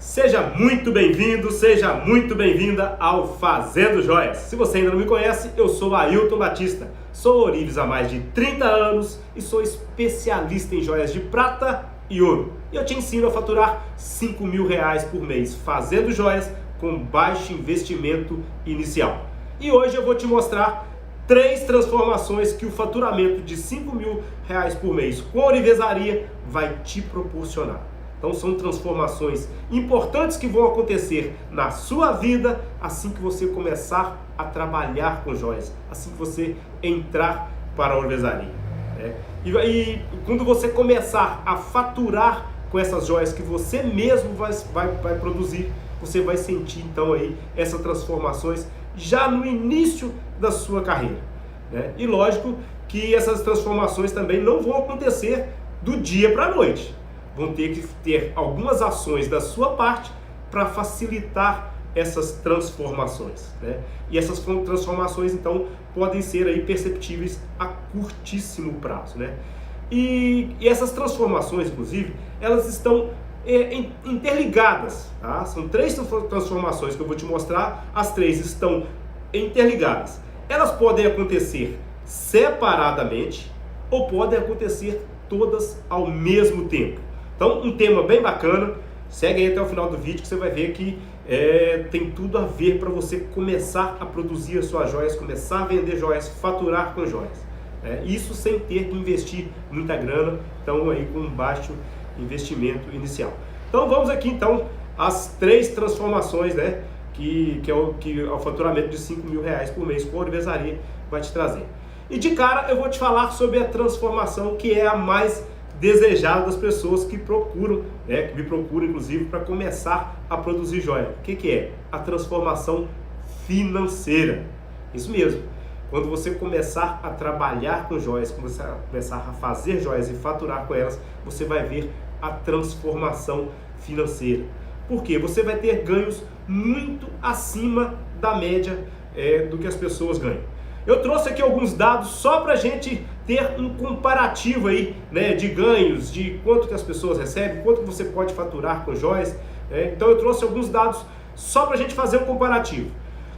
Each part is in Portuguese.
Seja muito bem-vindo, seja muito bem-vinda ao Fazendo Joias. Se você ainda não me conhece, eu sou Ailton Batista, sou ourives há mais de 30 anos e sou especialista em joias de prata e ouro. E eu te ensino a faturar R$ 5.000 por mês fazendo joias com baixo investimento inicial. E hoje eu vou te mostrar 3 transformações que o faturamento de R$ 5.000 por mês com ourivesaria vai te proporcionar. Então são transformações importantes que vão acontecer na sua vida assim que você começar a trabalhar com joias, assim que você entrar para a ourivesaria. E quando você começar a faturar com essas joias que você mesmo vai produzir, você vai sentir então aí essas transformações já no início da sua carreira. E lógico que essas transformações também não vão acontecer do dia para a noite. Vão ter que ter algumas ações da sua parte para facilitar essas transformações. E essas transformações então podem ser aí perceptíveis a curtíssimo prazo. E essas transformações, inclusive, elas estão interligadas. Tá? São 3 transformações que eu vou te mostrar, as 3 estão interligadas. Elas podem acontecer separadamente ou podem acontecer todas ao mesmo tempo. Então, um tema bem bacana, segue aí até o final do vídeo que você vai ver que tem tudo a ver para você começar a produzir as suas joias, começar a vender joias, faturar com joias. Isso sem ter que investir muita grana, então aí com baixo investimento inicial. Então vamos aqui então as 3 transformações que é o faturamento de R$ 5.000 por mês com a ourivesaria vai te trazer. E de cara eu vou te falar sobre a transformação que é a mais desejado das pessoas que procuram, que me procuram inclusive para começar a produzir joia. O que é? A transformação financeira. Isso mesmo. Quando você começar a trabalhar com joias, começar a fazer joias e faturar com elas, você vai ver a transformação financeira. Por quê? Você vai ter ganhos muito acima da média do que as pessoas ganham. Eu trouxe aqui alguns dados só para a gente ter um comparativo aí, de ganhos, de quanto que as pessoas recebem, quanto que você pode faturar com joias. Então eu trouxe alguns dados só para a gente fazer um comparativo.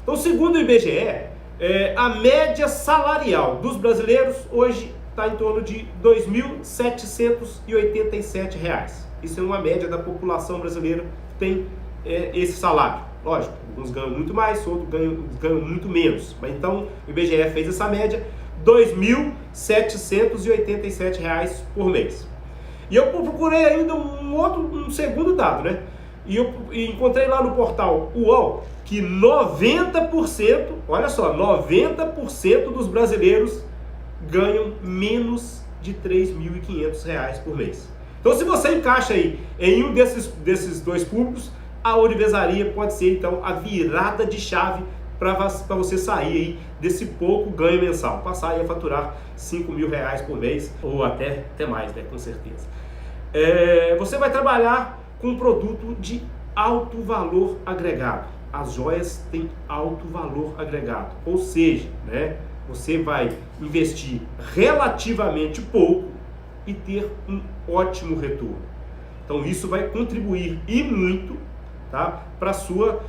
Então, segundo o IBGE, a média salarial dos brasileiros hoje está em torno de R$ 2.787. Isso é uma média da população brasileira que tem esse salário. Lógico, alguns ganham muito mais, outros ganham muito menos. Mas então o IBGE fez essa média, R$ 2.787 por mês. E eu procurei ainda um segundo dado, E eu encontrei lá no portal UOL que 90%, olha só, 90% dos brasileiros ganham menos de R$ 3.500 por mês. Então se você encaixa aí em um desses 2 públicos, a ourivesaria pode ser então a virada de chave para você sair aí desse pouco ganho mensal, passar aí a faturar R$ 5.000 por mês ou até mais, com certeza. Você vai trabalhar com um produto de alto valor agregado. As joias têm alto valor agregado, ou seja, você vai investir relativamente pouco e ter um ótimo retorno. Então isso vai contribuir e muito, para a sua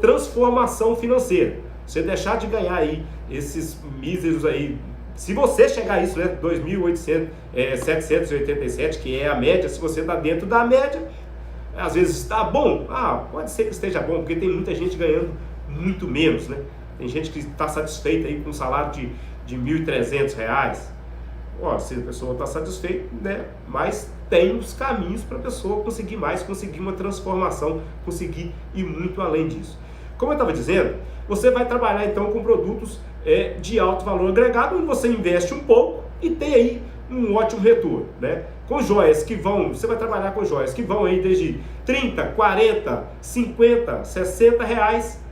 transformação financeira. Você deixar de ganhar aí esses míseros aí, se você chegar a isso, R$ 2.787, que é a média, se você está dentro da média, às vezes está bom, pode ser que esteja bom, porque tem muita gente ganhando muito menos, Tem gente que está satisfeita aí com um salário de R$ 1.300. Se a pessoa está satisfeita, mas tem os caminhos para a pessoa conseguir mais, conseguir uma transformação, conseguir ir muito além disso. Como eu estava dizendo, você vai trabalhar então com produtos de alto valor agregado, onde você investe um pouco e tem aí um ótimo retorno, Com joias que você vai trabalhar com joias que vão aí desde 30, 40, 50, 60 reais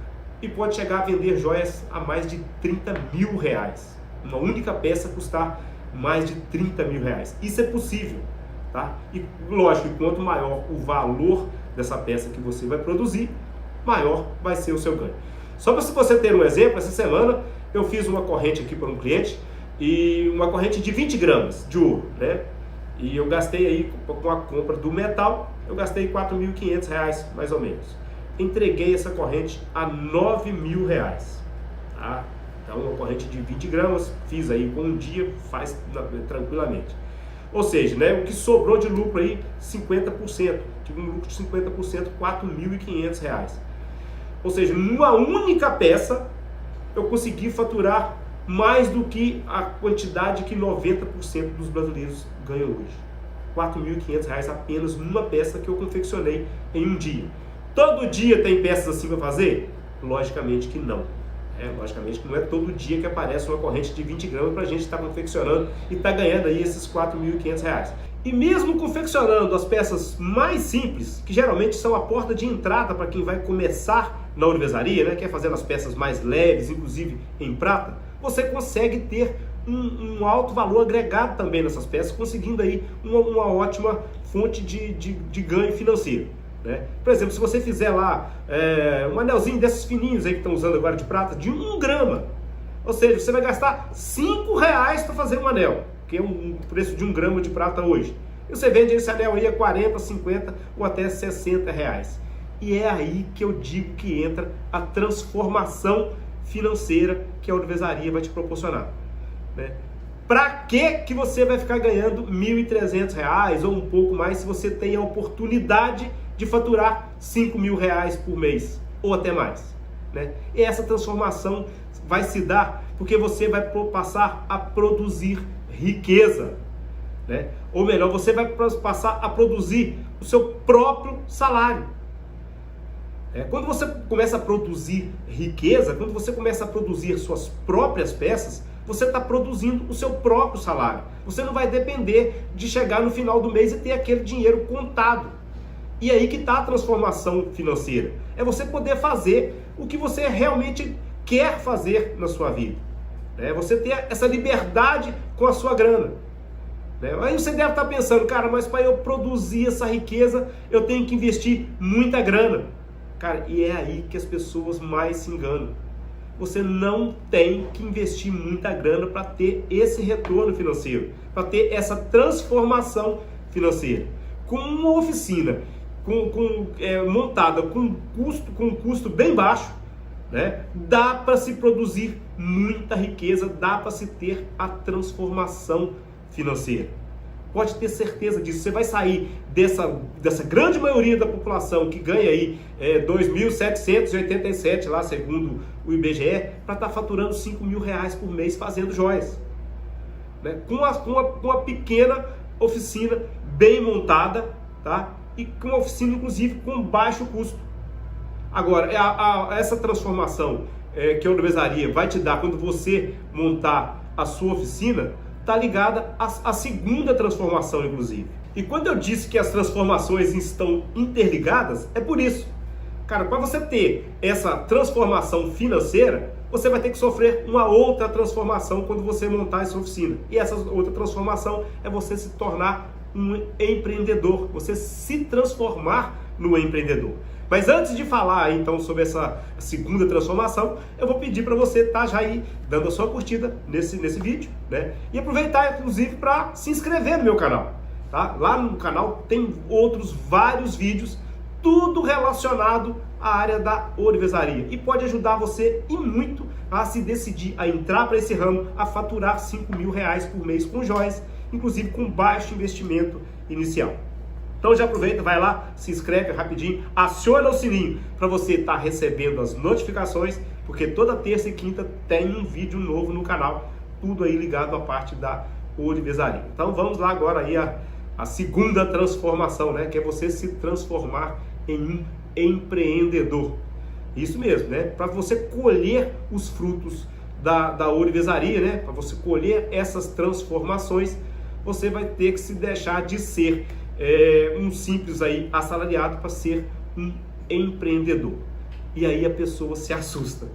e pode chegar a vender joias a mais de R$ 30.000. Uma única peça custar mais de R$ 30.000. Isso é possível, E lógico, quanto maior o valor dessa peça que você vai produzir, maior vai ser o seu ganho. Só para você ter um exemplo, essa semana eu fiz uma corrente aqui para um cliente, e uma corrente de 20 gramas de ouro, E eu gastei aí com a compra do metal eu gastei R$4.500 mais ou menos. Entreguei essa corrente a R$9.000, tá? Então uma corrente de 20 gramas, fiz aí com um dia, faz tranquilamente. Ou seja, né, o que sobrou de lucro aí, 50%. Tive um lucro de 50%, R$4.500. Ou seja, numa única peça, eu consegui faturar mais do que a quantidade que 90% dos brasileiros ganham hoje. R$4.500 apenas numa peça que eu confeccionei em um dia. Todo dia tem peças assim para fazer? Logicamente que não. Logicamente que não é todo dia que aparece uma corrente de 20 gramas para a gente estar confeccionando e estar ganhando aí esses R$4.500. E mesmo confeccionando as peças mais simples, que geralmente são a porta de entrada para quem vai começar na ourivesaria, né, quer fazer as peças mais leves, inclusive em prata, você consegue ter um alto valor agregado também nessas peças, conseguindo aí uma ótima fonte de ganho financeiro, né? Por exemplo, se você fizer lá um anelzinho desses fininhos aí que estão usando agora de prata, de 1 grama, ou seja, você vai gastar R$5 para fazer um anel, que é um preço de 1 grama de prata hoje. E você vende esse anel aí a 40, 50 ou até R$60. E é aí que eu digo que entra a transformação financeira que a ourivesaria vai te proporcionar, né? Para que você vai ficar ganhando R$1.300 ou um pouco mais se você tem a oportunidade de faturar R$5.000 por mês ou até mais, né? E essa transformação vai se dar porque você vai passar a produzir riqueza, né? Ou melhor, você vai passar a produzir o seu próprio salário. Quando você começa a produzir riqueza, quando você começa a produzir suas próprias peças, você está produzindo o seu próprio salário. Você não vai depender de chegar no final do mês e ter aquele dinheiro contado. E aí que está a transformação financeira. É você poder fazer o que você realmente quer fazer na sua vida. É você ter essa liberdade com a sua grana. Aí você deve estar pensando, cara, mas para eu produzir essa riqueza, eu tenho que investir muita grana. Cara, e é aí que as pessoas mais se enganam. Você não tem que investir muita grana para ter esse retorno financeiro, para ter essa transformação financeira. Com uma oficina montada com um custo bem baixo, né, dá para se produzir muita riqueza, dá para se ter a transformação financeira. Pode ter certeza disso. Você vai sair dessa grande maioria da população que ganha aí R$2.787 lá, segundo o IBGE, para estar faturando R$5.000 por mês fazendo joias, né? Com uma pequena oficina bem montada, tá? E com uma oficina, inclusive, com baixo custo. Agora, essa transformação que a ourivesaria vai te dar quando você montar a sua oficina, está ligada à segunda transformação, inclusive. E quando eu disse que as transformações estão interligadas, é por isso. Cara, para você ter essa transformação financeira, você vai ter que sofrer uma outra transformação quando você montar essa oficina. E essa outra transformação é você se tornar um empreendedor, você se transformar no empreendedor. Mas antes de falar então sobre essa segunda transformação, eu vou pedir para você estar já aí dando a sua curtida nesse vídeo, né? E aproveitar inclusive para se inscrever no meu canal, tá? Lá no canal tem outros vários vídeos, tudo relacionado à área da ourivesaria e pode ajudar você e muito a se decidir a entrar para esse ramo, a faturar R$5.000 por mês com joias, inclusive com baixo investimento inicial. Então já aproveita, vai lá, se inscreve rapidinho, aciona o sininho para você estar recebendo as notificações, porque toda terça e quinta tem um vídeo novo no canal, tudo aí ligado à parte da ourivesaria. Então vamos lá agora aí a segunda transformação, né? Que é você se transformar em um empreendedor. Isso mesmo, né? Para você colher os frutos da ourivesaria, né? Para você colher essas transformações, você vai ter que se deixar de ser um simples aí assalariado para ser um empreendedor. E aí a pessoa se assusta,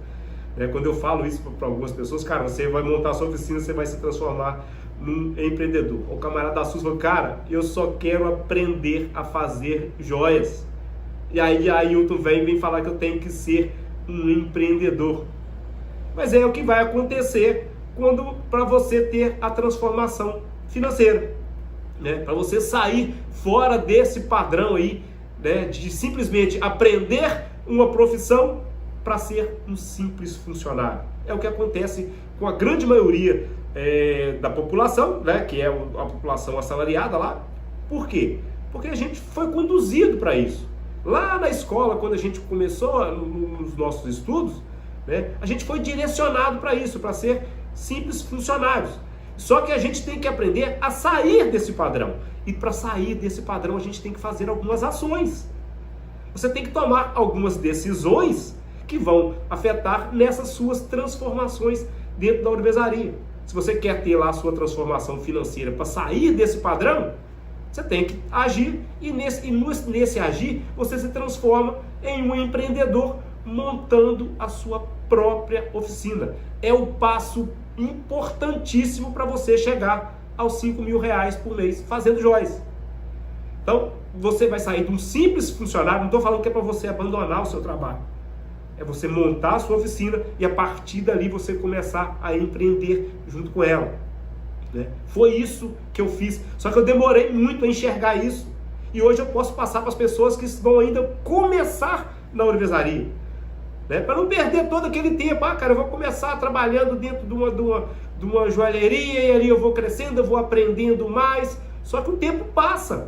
né? Quando eu falo isso para algumas pessoas, cara, você vai montar a sua oficina, você vai se transformar num empreendedor. O camarada assusta, cara, eu só quero aprender a fazer joias. E aí a Ailton vem falar que eu tenho que ser um empreendedor. Mas é o que vai acontecer para você ter a transformação financeira. né? Para você sair fora desse padrão aí, né? De simplesmente aprender uma profissão para ser um simples funcionário. É o que acontece com a grande maioria da população, né? Que é a população assalariada lá. Por quê? Porque a gente foi conduzido para isso. Lá na escola, quando a gente começou nos nossos estudos, né? A gente foi direcionado para isso, para ser simples funcionários. Só que a gente tem que aprender a sair desse padrão. E para sair desse padrão, a gente tem que fazer algumas ações. Você tem que tomar algumas decisões que vão afetar nessas suas transformações dentro da ourivesaria. Se você quer ter lá a sua transformação financeira para sair desse padrão, você tem que agir, e nesse agir você se transforma em um empreendedor montando a sua própria oficina. É o passo importantíssimo para você chegar aos 5 mil reais por mês fazendo joias. Então, você vai sair de um simples funcionário. Não estou falando que é para você abandonar o seu trabalho. É você montar a sua oficina e a partir dali você começar a empreender junto com ela, né? Foi isso que eu fiz. Só que eu demorei muito a enxergar isso. E hoje eu posso passar para as pessoas que vão ainda começar na ourivesaria, né? Para não perder todo aquele tempo. Cara, eu vou começar trabalhando dentro de uma joalheria e ali eu vou crescendo, eu vou aprendendo mais. Só que o tempo passa.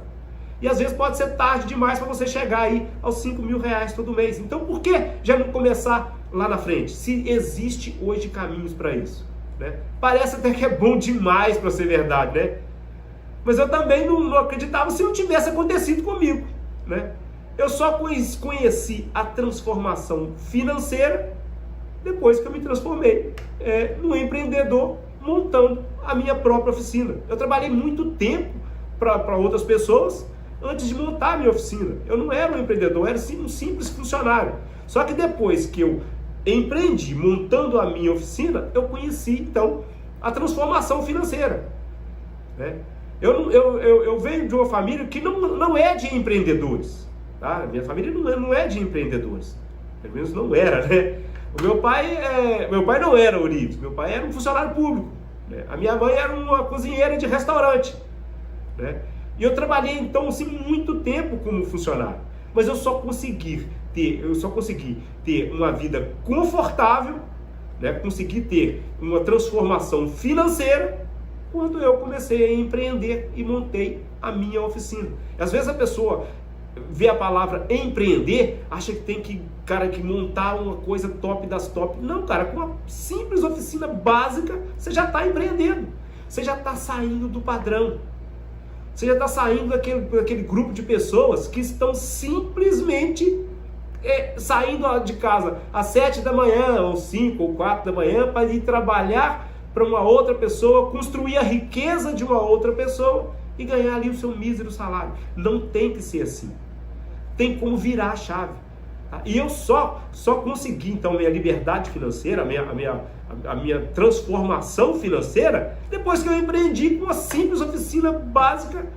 E às vezes pode ser tarde demais para você chegar aí aos 5 mil reais todo mês. Então por que já não começar lá na frente? Se existe hoje caminhos para isso, né? Parece até que é bom demais para ser verdade, né? Mas eu também não acreditava se não tivesse acontecido comigo, né? Eu só conheci a transformação financeira depois que eu me transformei num empreendedor montando a minha própria oficina. Eu trabalhei muito tempo para outras pessoas antes de montar a minha oficina. Eu não era um empreendedor, eu era sim um simples funcionário. Só que depois que eu empreendi montando a minha oficina, eu conheci então a transformação financeira, né? Eu venho de uma família que não é de empreendedores, tá? Minha família não é de empreendedores, pelo menos não era, né? O meu pai não era Ourives, meu pai era um funcionário público, né? A minha mãe era uma cozinheira de restaurante, né? E eu trabalhei então assim muito tempo como funcionário, mas eu só consegui ter uma vida confortável, né? Consegui ter uma transformação financeira quando eu comecei a empreender e montei a minha oficina. Às vezes a pessoa vê a palavra empreender, acha que tem que montar uma coisa top das top. Não, cara, com uma simples oficina básica, você já está empreendendo. Você já está saindo do padrão. Você já está saindo daquele grupo de pessoas que estão simplesmente saindo de casa às 7 da manhã, ou 5 ou 4 da manhã, para ir trabalhar para uma outra pessoa, construir a riqueza de uma outra pessoa e ganhar ali o seu mísero salário. Não tem que ser assim. Tem como virar a chave. Tá? E eu só consegui, então, minha liberdade financeira, a minha transformação financeira, depois que eu empreendi com uma simples oficina básica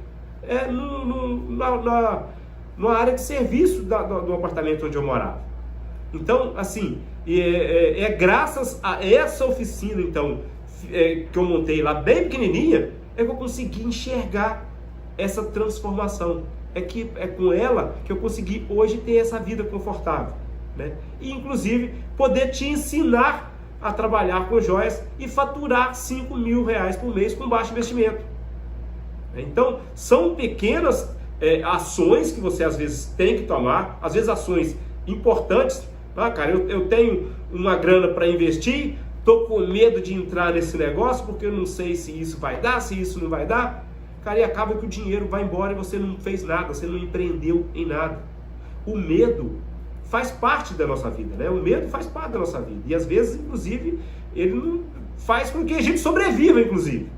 numa área de serviço do apartamento onde eu morava. Então, assim, graças a essa oficina, então, que eu montei lá bem pequenininha, é que eu consegui enxergar essa transformação. É com ela que eu consegui hoje ter essa vida confortável, né? E inclusive poder te ensinar a trabalhar com joias e faturar 5 mil reais por mês com baixo investimento. Então são pequenas ações que você às vezes tem que tomar, às vezes ações importantes. Cara, eu tenho uma grana para investir, estou com medo de entrar nesse negócio porque eu não sei se isso vai dar, se isso não vai dar. Cara, e acaba que o dinheiro vai embora e você não fez nada, você não empreendeu em nada. O medo faz parte da nossa vida, né? O medo faz parte da nossa vida. E às vezes, inclusive, ele não faz com que a gente sobreviva, inclusive.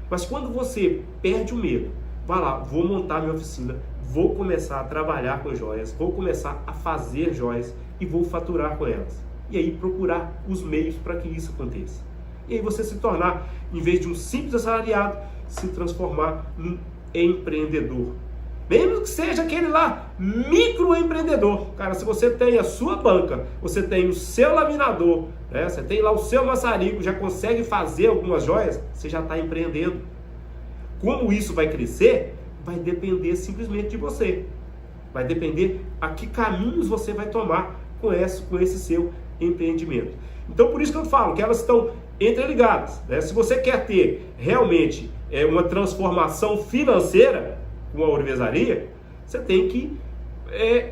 Mas quando você perde o medo, vai lá, vou montar minha oficina, vou começar a trabalhar com joias, vou começar a fazer joias e vou faturar com elas. E aí procurar os meios para que isso aconteça. E aí você se tornar, em vez de um simples assalariado, se transformar num empreendedor. Mesmo que seja aquele lá, microempreendedor. Cara, se você tem a sua banca, você tem o seu laminador, né? Você tem lá o seu maçarico, já consegue fazer algumas joias, você já está empreendendo. como isso vai crescer, vai depender simplesmente de você. Vai depender a que caminhos você vai tomar com esse seu empreendimento. Então, por isso que eu falo que elas estão interligadas, né? Se você quer ter realmente uma transformação financeira com a ourivesaria, você tem que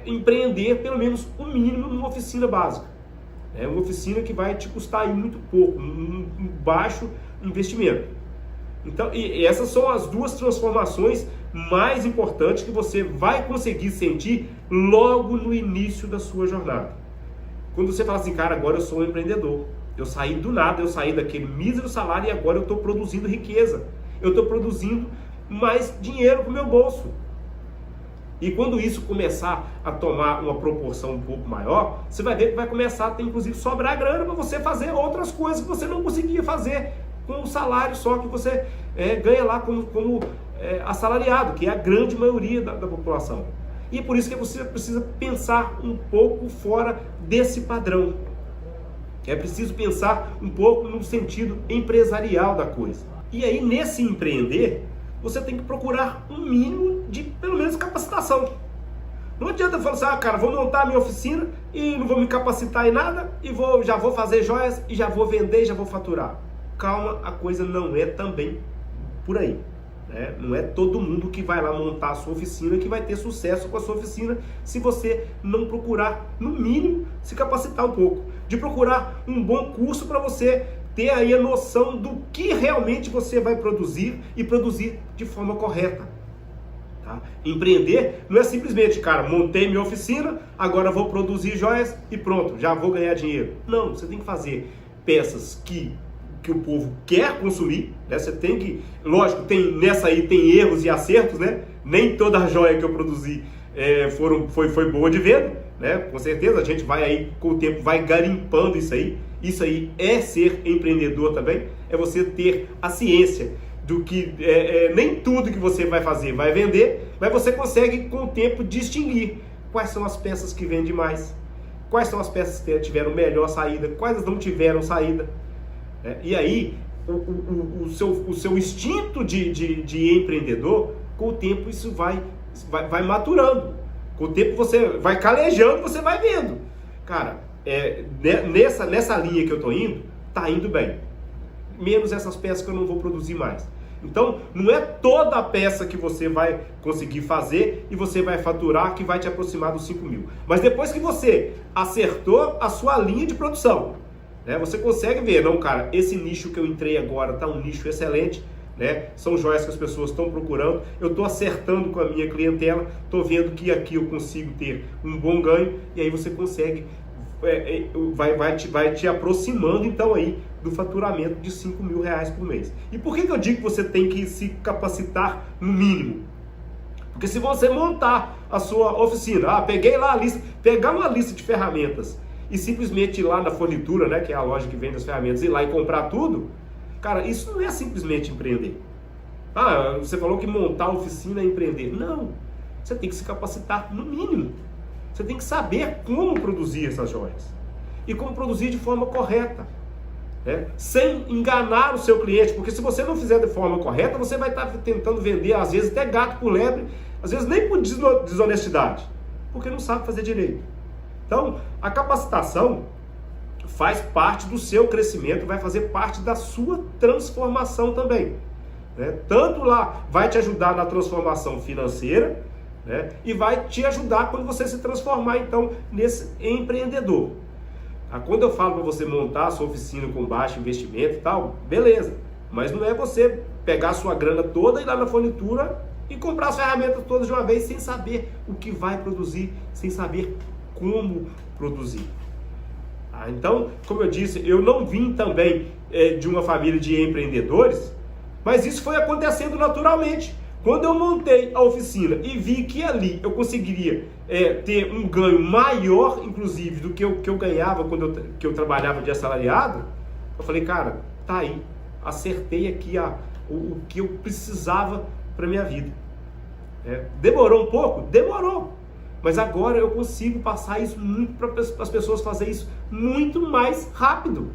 empreender pelo menos o mínimo numa oficina básica. É uma oficina que vai te custar aí muito pouco, um baixo investimento. Então, e essas são as duas transformações mais importantes que você vai conseguir sentir logo no início da sua jornada. Quando você fala assim, cara, agora eu sou um empreendedor. Eu saí do nada, eu saí daquele mísero salário e agora eu estou produzindo riqueza. Eu estou produzindo mais dinheiro para o meu bolso. E quando isso começar a tomar uma proporção um pouco maior, você vai ver que vai começar a ter, inclusive, sobrar grana para você fazer outras coisas que você não conseguia fazer com o salário só que você ganha lá como assalariado, que é a grande maioria da população. E é por isso que você precisa pensar um pouco fora desse padrão. É preciso pensar um pouco no sentido empresarial da coisa. E aí, nesse empreender, você tem que procurar um mínimo de, pelo menos, capacitação. Não adianta falar assim, cara, vou montar a minha oficina e não vou me capacitar em nada e já vou fazer joias e já vou vender e já vou faturar. Calma, a coisa não é também por aí. Né? Não é todo mundo que vai lá montar a sua oficina que vai ter sucesso com a sua oficina se você não procurar, no mínimo, se capacitar um pouco. De procurar um bom curso para você ter aí a noção do que realmente você vai produzir e produzir de forma correta. Tá? Empreender não é simplesmente, cara, montei minha oficina, agora vou produzir joias e pronto, já vou ganhar dinheiro. Não, você tem que fazer peças que o povo quer consumir, né? Você tem que, lógico, nessa aí tem erros e acertos, né? Nem toda a joia que eu produzi foi boa de venda, né? Com certeza a gente vai aí, com o tempo, vai garimpando isso aí. Isso aí é ser empreendedor também, é você ter a ciência do que nem tudo que você vai fazer vai vender, mas você consegue com o tempo distinguir quais são as peças que vendem mais, quais são as peças que tiveram melhor saída, quais não tiveram saída. E aí, o seu instinto de empreendedor, com o tempo isso vai maturando. Com o tempo você vai calejando, você vai vendo. Cara, nessa linha que eu estou indo, tá indo bem. Menos essas peças que eu não vou produzir mais. Então, não é toda a peça que você vai conseguir fazer e você vai faturar que vai te aproximar dos 5 mil. Mas depois que você acertou a sua linha de produção, né, você consegue ver, não, cara, esse nicho que eu entrei agora tá um nicho excelente, né? São joias que as pessoas estão procurando, eu estou acertando com a minha clientela, estou vendo que aqui eu consigo ter um bom ganho, e aí você consegue, vai te aproximando então aí do faturamento de 5 mil reais por mês. E por que eu digo que você tem que se capacitar no mínimo? Porque se você montar a sua oficina, pegar uma lista de ferramentas e simplesmente ir lá na fornitura, né, que é a loja que vende as ferramentas, ir lá e comprar tudo, cara, isso não é simplesmente empreender. Você falou que montar a oficina é empreender. Não, você tem que se capacitar no mínimo. Você tem que saber como produzir essas joias e como produzir de forma correta, né? Sem enganar o seu cliente, porque se você não fizer de forma correta, você vai estar tentando vender, às vezes até gato por lebre, às vezes nem por desonestidade, porque não sabe fazer direito. Então, a capacitação faz parte do seu crescimento, vai fazer parte da sua transformação também, né? Tanto lá vai te ajudar na transformação financeira, né? E vai te ajudar quando você se transformar, então, nesse empreendedor. Quando eu falo para você montar a sua oficina com baixo investimento e tal, beleza. Mas não é você pegar a sua grana toda e ir lá na fornitura e comprar as ferramentas todas de uma vez sem saber o que vai produzir, sem saber como produzir. Então, como eu disse, eu não vim também de uma família de empreendedores, mas isso foi acontecendo naturalmente. Quando eu montei a oficina e vi que ali eu conseguiria ter um ganho maior, inclusive, do que eu ganhava quando eu trabalhava de assalariado, eu falei, cara, tá aí, acertei aqui o que eu precisava para minha vida. Demorou um pouco? Demorou. Mas agora eu consigo passar isso muito para as pessoas fazerem isso muito mais rápido.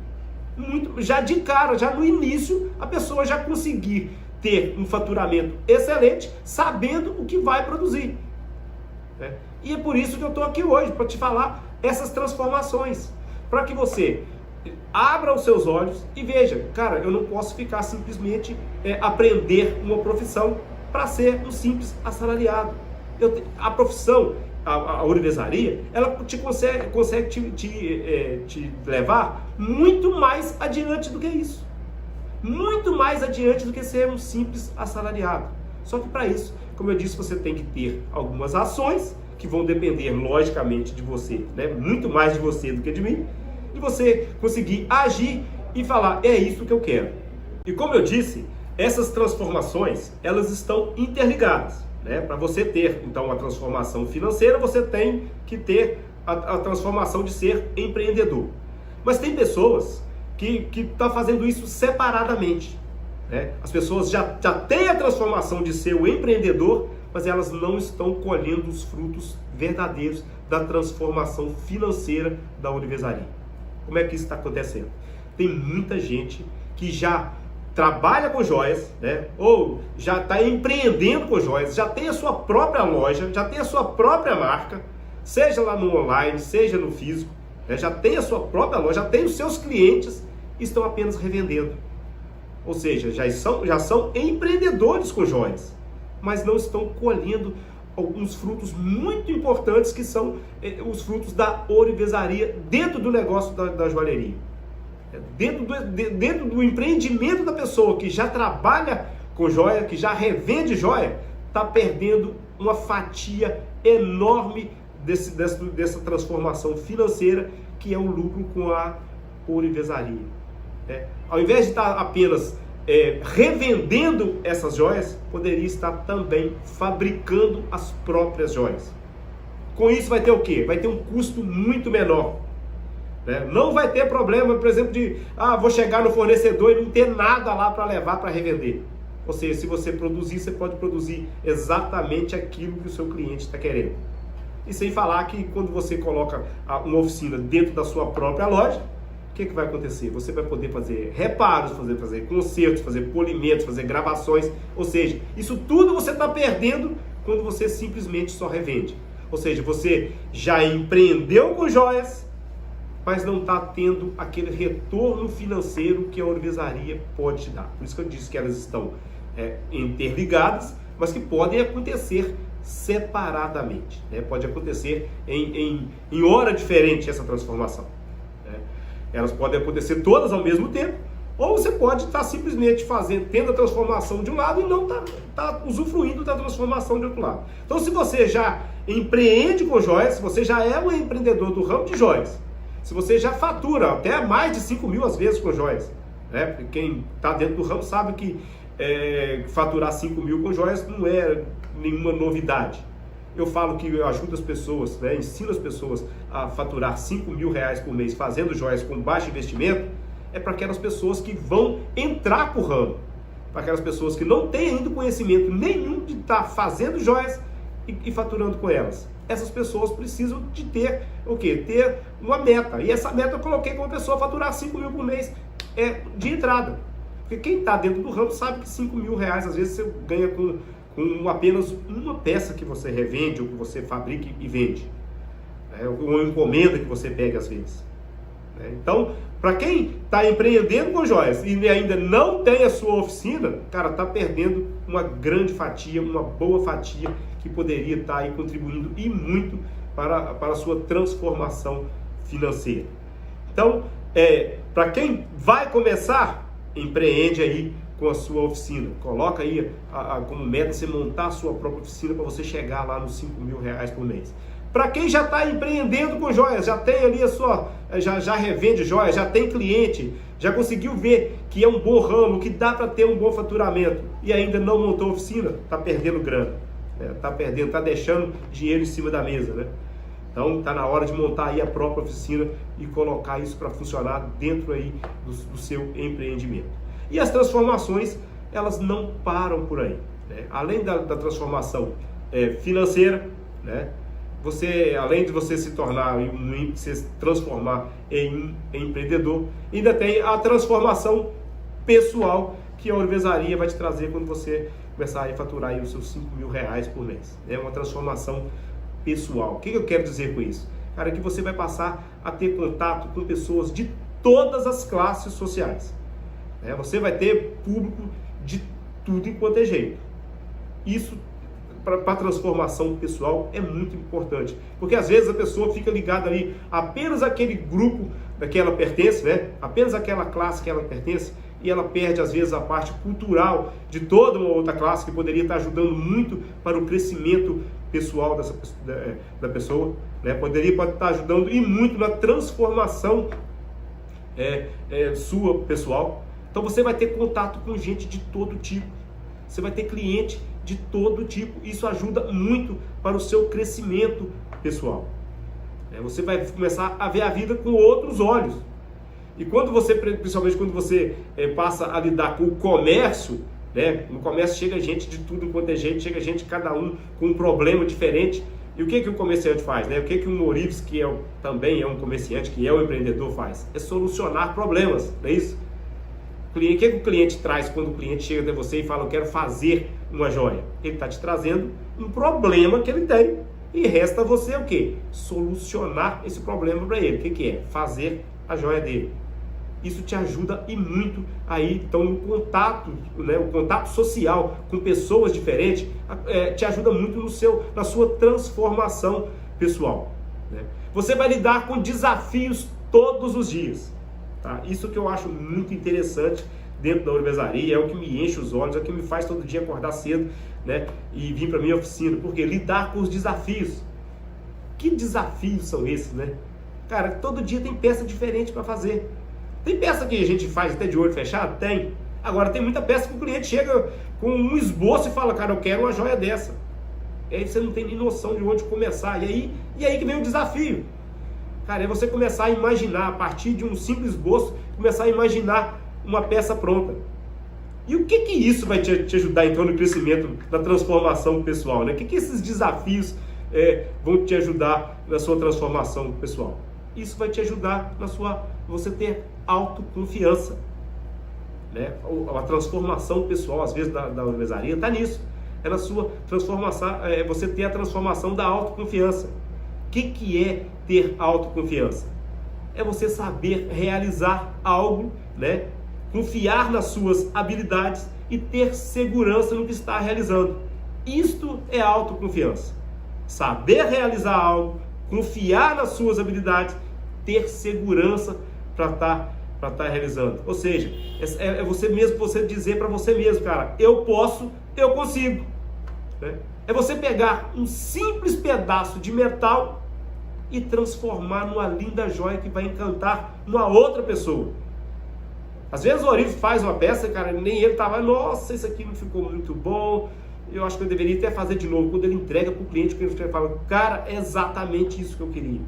Já de cara, já no início, a pessoa já conseguir ter um faturamento excelente, sabendo o que vai produzir. Né? E é por isso que eu estou aqui hoje, para te falar essas transformações, para que você abra os seus olhos e veja, cara, eu não posso ficar simplesmente aprender uma profissão para ser um simples assalariado. A profissão, a ourivesaria, ela consegue te levar muito mais adiante do que isso. Muito mais adiante do que ser um simples assalariado. Só que para isso, como eu disse, você tem que ter algumas ações que vão depender logicamente de você, né? Muito mais de você do que de mim, e você conseguir agir e falar, é isso que eu quero. E como eu disse, essas transformações, elas estão interligadas, né? Para você ter, então, a transformação financeira, você tem que ter a transformação de ser empreendedor. Mas tem pessoas que estão fazendo isso separadamente, né? As pessoas já têm a transformação de ser o empreendedor, mas elas não estão colhendo os frutos verdadeiros da transformação financeira da ourivesaria. Como é que isso está acontecendo? Tem muita gente que já trabalha com joias, né? Ou já está empreendendo com joias, já tem a sua própria loja, já tem a sua própria marca, seja lá no online, seja no físico, né? Já tem a sua própria loja, já tem os seus clientes e estão apenas revendendo. Ou seja, já são empreendedores com joias, mas não estão colhendo alguns frutos muito importantes que são os frutos da ourivesaria dentro do negócio da joalheria. Dentro do empreendimento da pessoa que já trabalha com joia, que já revende joia, está perdendo uma fatia enorme dessa transformação financeira que é o lucro com a ourivesaria. Ao invés de estar apenas revendendo essas joias, poderia estar também fabricando as próprias joias. Com isso vai ter o quê? Vai ter um custo muito menor. Né? Não vai ter problema, por exemplo, de vou chegar no fornecedor e não ter nada lá para levar para revender. Ou seja, se você produzir, você pode produzir exatamente aquilo que o seu cliente está querendo. E sem falar que quando você coloca uma oficina dentro da sua própria loja, o que vai acontecer? Você vai poder fazer reparos, fazer consertos, fazer polimentos, fazer gravações. Ou seja, isso tudo você está perdendo quando você simplesmente só revende. Ou seja, você já empreendeu com joias, mas não está tendo aquele retorno financeiro que a ourivesaria pode te dar. Por isso que eu disse que elas estão interligadas, mas que podem acontecer separadamente. Né? Pode acontecer em hora diferente essa transformação. Elas podem acontecer todas ao mesmo tempo, ou você pode estar simplesmente tendo a transformação de um lado e não tá usufruindo da transformação de outro lado. Então, se você já empreende com joias, se você já é um empreendedor do ramo de joias, se você já fatura até mais de 5 mil às vezes com joias, né? Quem está dentro do ramo sabe que faturar 5 mil com joias não é nenhuma novidade. Eu falo que eu ajudo as pessoas, né, ensino as pessoas a faturar 5 mil reais por mês fazendo joias com baixo investimento, é para aquelas pessoas que vão entrar para o ramo, para aquelas pessoas que não têm ainda conhecimento nenhum de estar fazendo joias e faturando com elas. Essas pessoas precisam de ter o quê? Ter uma meta. E essa meta eu coloquei como pessoa faturar 5 mil por mês de entrada. Porque quem está dentro do ramo sabe que 5 mil reais às vezes você ganha com apenas uma peça que você revende ou que você fabrica e vende. Uma encomenda que você pega às vezes. Então, para quem está empreendendo com joias e ainda não tem a sua oficina, cara, está perdendo uma grande fatia, uma boa fatia que poderia estar aí contribuindo e muito para a sua transformação financeira. Então, para quem vai começar, empreende aí com a sua oficina. Coloca aí como meta você montar a sua própria oficina para você chegar lá nos 5 mil reais por mês. Para quem já está empreendendo com joias, já tem ali já revende joias, já tem cliente, já conseguiu ver que é um bom ramo, que dá para ter um bom faturamento e ainda não montou oficina, está perdendo grana, está deixando dinheiro em cima da mesa, né? Então está na hora de montar aí a própria oficina e colocar isso para funcionar dentro aí do seu empreendimento. E as transformações, elas não param por aí, né? Além da transformação financeira, né? Além de você se transformar em empreendedor, ainda tem a transformação pessoal, que a ourivesaria vai te trazer quando você começar a faturar aí os seus R$5.000 por mês. É uma transformação pessoal. O que eu quero dizer com isso? Cara, que você vai passar a ter contato com pessoas de todas as classes sociais. Você vai ter público de tudo enquanto é jeito. Isso, para a transformação pessoal, é muito importante. Porque às vezes a pessoa fica ligada ali apenas àquele grupo que ela pertence, apenas àquela classe que ela pertence, e ela perde às vezes a parte cultural de toda uma outra classe que poderia estar ajudando muito para o crescimento pessoal da pessoa, poderia estar ajudando e muito na transformação sua pessoal. Então você vai ter contato com gente de todo tipo, você vai ter cliente de todo tipo. Isso ajuda muito para o seu crescimento pessoal. Você vai começar a ver a vida com outros olhos. E quando você, principalmente quando você passa a lidar com o comércio, no comércio chega gente de tudo enquanto é gente, chega gente cada um com um problema diferente. E o que o comerciante faz? O que o Ourives, que também é um comerciante, que é um empreendedor, faz? É solucionar problemas, não é isso? O que o cliente traz quando o cliente chega até você e fala, eu quero fazer uma joia? Ele está te trazendo um problema que ele tem. E resta você o quê? Solucionar esse problema para ele. O que é? Fazer a joia dele. Isso te ajuda e muito aí, então o contato social com pessoas diferentes te ajuda muito na sua transformação pessoal. Você vai lidar com desafios todos os dias. Tá? Isso que eu acho muito interessante dentro da ourivesaria, é o que me enche os olhos, é o que me faz todo dia acordar cedo, e vir para minha oficina, porque lidar com os desafios. Que desafios são esses, Cara, todo dia tem peça diferente para fazer. Tem peça que a gente faz até de olho fechado? Tem. Agora tem muita peça que o cliente chega com um esboço e fala, cara, eu quero uma joia dessa. E aí você não tem nem noção de onde começar. E aí que vem o desafio. Cara, é você começar a imaginar, a partir de um simples esboço, começar a imaginar uma peça pronta. E o que isso vai te ajudar então no crescimento, na transformação pessoal? O que esses desafios vão te ajudar na sua transformação pessoal? Isso vai te ajudar você ter autoconfiança. A transformação pessoal, às vezes, da ourivesaria está nisso. É na sua transformação, você ter a transformação da autoconfiança. O que é ter autoconfiança? É você saber realizar algo, confiar nas suas habilidades e ter segurança no que está realizando. Isto é autoconfiança. Saber realizar algo, confiar nas suas habilidades, ter segurança para estar realizando. Ou seja, é você dizer para você mesmo, cara, eu posso, eu consigo. É você pegar um simples pedaço de metal e transformar numa linda joia que vai encantar uma outra pessoa. Às vezes o Ourives faz uma peça, cara, nem ele estava, nossa, isso aqui não ficou muito bom, eu acho que eu deveria até fazer de novo. Quando ele entrega para o cliente, o cliente fala, cara, é exatamente isso que eu queria.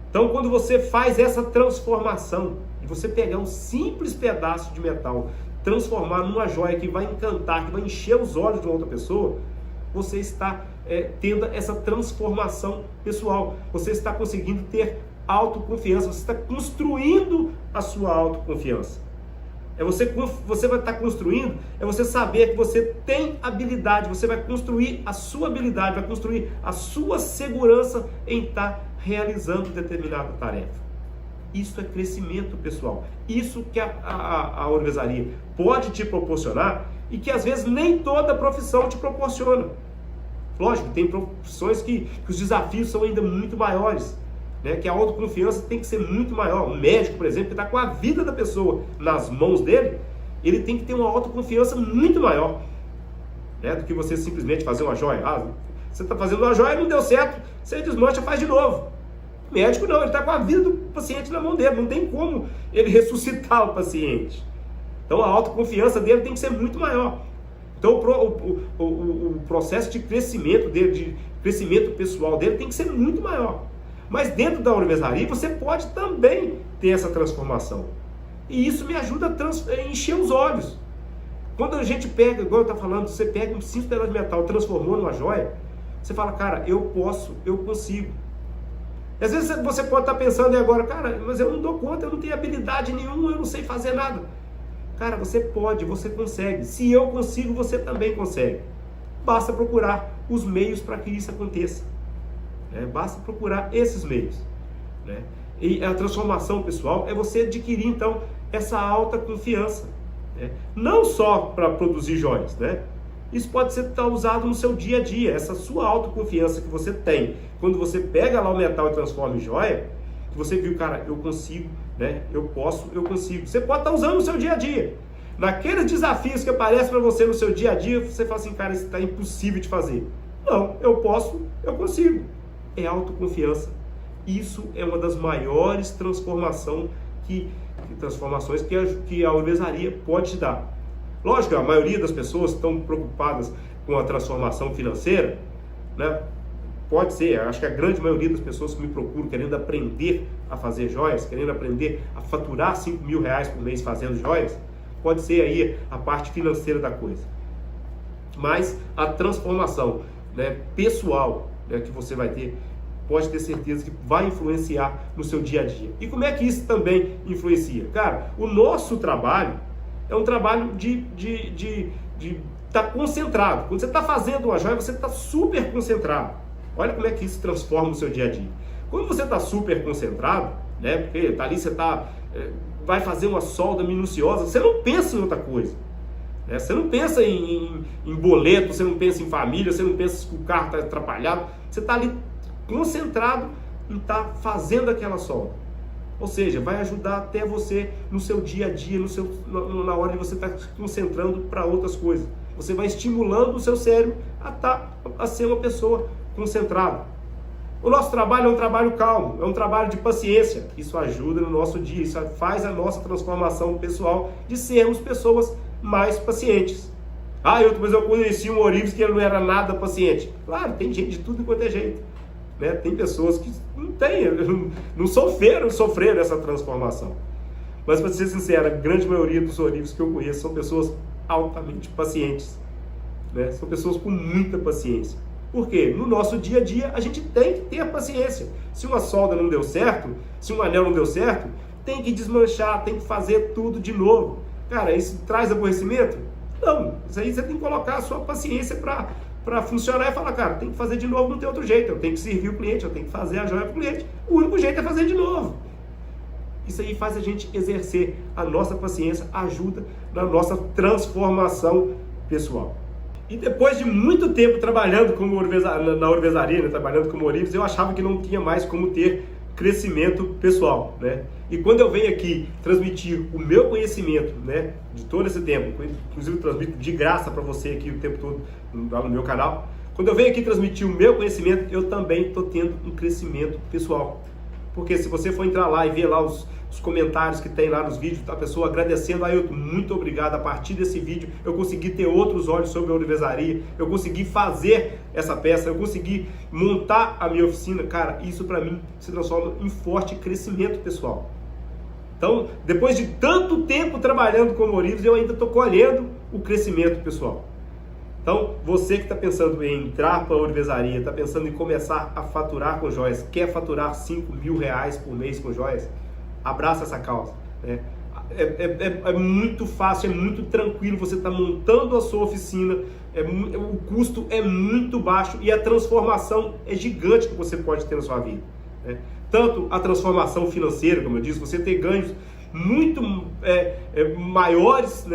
Então, quando você faz essa transformação, e você pegar um simples pedaço de metal, transformar numa joia que vai encantar, que vai encher os olhos de uma outra pessoa, você está tendo essa transformação pessoal. Você está conseguindo ter autoconfiança, você está construindo a sua autoconfiança. Você vai estar construindo, você saber que você tem habilidade, você vai construir a sua habilidade, vai construir a sua segurança em estar realizando determinada tarefa. Isso é crescimento pessoal. Isso que a ourivesaria pode te proporcionar e que às vezes nem toda profissão te proporciona. Lógico, tem profissões que os desafios são ainda muito maiores, que a autoconfiança tem que ser muito maior. Um médico, por exemplo, que está com a vida da pessoa nas mãos dele, ele tem que ter uma autoconfiança muito maior, do que você simplesmente fazer uma joia. Você está fazendo uma joia e não deu certo, você desmancha e faz de novo. O médico não, ele está com a vida do paciente na mão dele, não tem como ele ressuscitar o paciente. Então a autoconfiança dele tem que ser muito maior. Então o processo de crescimento dele, de crescimento pessoal dele tem que ser muito maior. Mas dentro da ourivesaria você pode também ter essa transformação. E isso me ajuda a encher os olhos. Quando a gente pega, igual eu estou falando, você pega um simples pedaço de metal, transformou numa joia, você fala, cara, eu posso, eu consigo. E às vezes você pode estar pensando agora, cara, mas eu não dou conta, eu não tenho habilidade nenhuma, eu não sei fazer nada. Cara, você pode, você consegue. Se eu consigo, você também consegue. Basta procurar os meios para que isso aconteça. Basta procurar esses meios. E a transformação pessoal é você adquirir, então, essa alta confiança. Não só para produzir joias. Isso pode ser usado no seu dia a dia. Essa sua autoconfiança que você tem, quando você pega lá o metal e transforma em joia, que você viu, cara, eu consigo, eu posso, eu consigo. Você pode estar usando no seu dia a dia. Naqueles desafios que aparecem para você no seu dia a dia, você fala assim, cara, isso está impossível de fazer. Não, eu posso, eu consigo. É autoconfiança. Isso é uma das maiores transformações que a ourivesaria pode te dar. Lógico, a maioria das pessoas estão preocupadas com a transformação financeira, Pode ser, acho que a grande maioria das pessoas que me procuram querendo aprender a fazer joias, querendo aprender a faturar R$5.000 por mês fazendo joias, pode ser aí a parte financeira da coisa. Mas a transformação pessoal que você vai ter, pode ter certeza que vai influenciar no seu dia a dia. E como é que isso também influencia? Cara, o nosso trabalho é um trabalho de estar concentrado. Quando você está fazendo uma joia, você está super concentrado. Olha como é que isso transforma o seu dia a dia. Quando você está super concentrado, porque ali você vai fazer uma solda minuciosa, você não pensa em outra coisa. Você não pensa em boleto, você não pensa em família, você não pensa se o carro está atrapalhado. Você está ali concentrado em estar fazendo aquela solda. Ou seja, vai ajudar até você no seu dia a dia, na hora de você estar se concentrando para outras coisas. Você vai estimulando o seu cérebro a ser uma pessoa concentrada. O nosso trabalho é um trabalho calmo, é um trabalho de paciência. Isso ajuda no nosso dia, isso faz a nossa transformação pessoal de sermos pessoas mais pacientes. Mas eu conheci um Ourives que ele não era nada paciente. Claro, tem gente de tudo quanto é jeito. Tem pessoas que não sofreram essa transformação. Mas, para ser sincero, a grande maioria dos Ourives que eu conheço são pessoas altamente pacientes. São pessoas com muita paciência. Por quê? No nosso dia a dia, a gente tem que ter paciência. Se uma solda não deu certo, se um anel não deu certo, tem que desmanchar, tem que fazer tudo de novo. Cara, isso traz aborrecimento? Não. Isso aí você tem que colocar a sua paciência para funcionar e falar, cara, tem que fazer de novo, não tem outro jeito. Eu tenho que servir o cliente, eu tenho que fazer a joia para o cliente. O único jeito é fazer de novo. Isso aí faz a gente exercer a nossa paciência, ajuda na nossa transformação pessoal. E depois de muito tempo trabalhando na ourivesaria, trabalhando como Ourives, eu achava que não tinha mais como ter crescimento pessoal, E quando eu venho aqui transmitir o meu conhecimento, de todo esse tempo, inclusive eu transmito de graça para você aqui o tempo todo no meu canal, quando eu venho aqui transmitir o meu conhecimento, eu também estou tendo um crescimento pessoal. Porque se você for entrar lá e ver lá os comentários que tem lá nos vídeos, a pessoa agradecendo, Ailton, muito obrigado, a partir desse vídeo eu consegui ter outros olhos sobre a ourivesaria, eu consegui fazer essa peça, eu consegui montar a minha oficina, cara, isso para mim se transforma em forte crescimento pessoal. Então, depois de tanto tempo trabalhando como Ourives, eu ainda estou colhendo o crescimento pessoal. Então, você que está pensando em entrar para a ourivesaria, está pensando em começar a faturar com joias, quer faturar R$5.000 por mês com joias, abraça essa causa. É muito fácil, é muito tranquilo, você está montando a sua oficina, o custo é muito baixo e a transformação é gigante que você pode ter na sua vida. Tanto a transformação financeira, como eu disse, você ter ganhos muito maiores,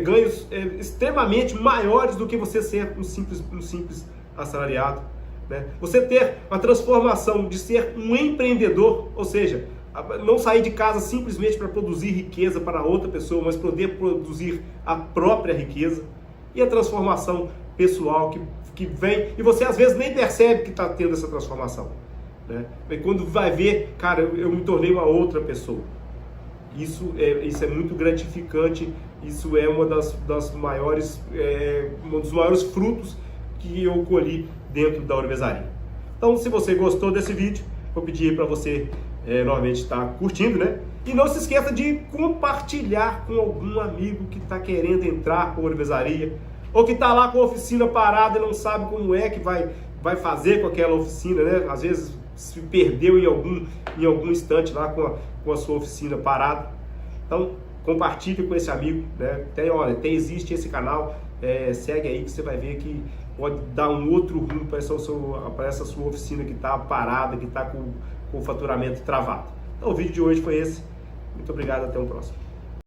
ganhos extremamente maiores do que você ser um simples assalariado. Você ter a transformação de ser um empreendedor, ou seja, não sair de casa simplesmente para produzir riqueza para outra pessoa, mas poder produzir a própria riqueza. E a transformação pessoal que vem, e você às vezes nem percebe que está tendo essa transformação. E quando vai ver, cara, eu me tornei uma outra pessoa. Isso é muito gratificante, isso é um dos maiores frutos que eu colhi dentro da ourivesaria. Então, se você gostou desse vídeo, vou pedir para você novamente estar curtindo, E não se esqueça de compartilhar com algum amigo que está querendo entrar com a ourivesaria, ou que está lá com a oficina parada e não sabe como é que vai fazer com aquela oficina, Às vezes se perdeu em algum instante lá com a sua oficina parada. Então, compartilhe com esse amigo, né? Existe esse canal, segue aí que você vai ver que pode dar um outro rumo para essa sua oficina que está parada, que está com o faturamento travado. Então o vídeo de hoje foi esse. Muito obrigado, até o próximo.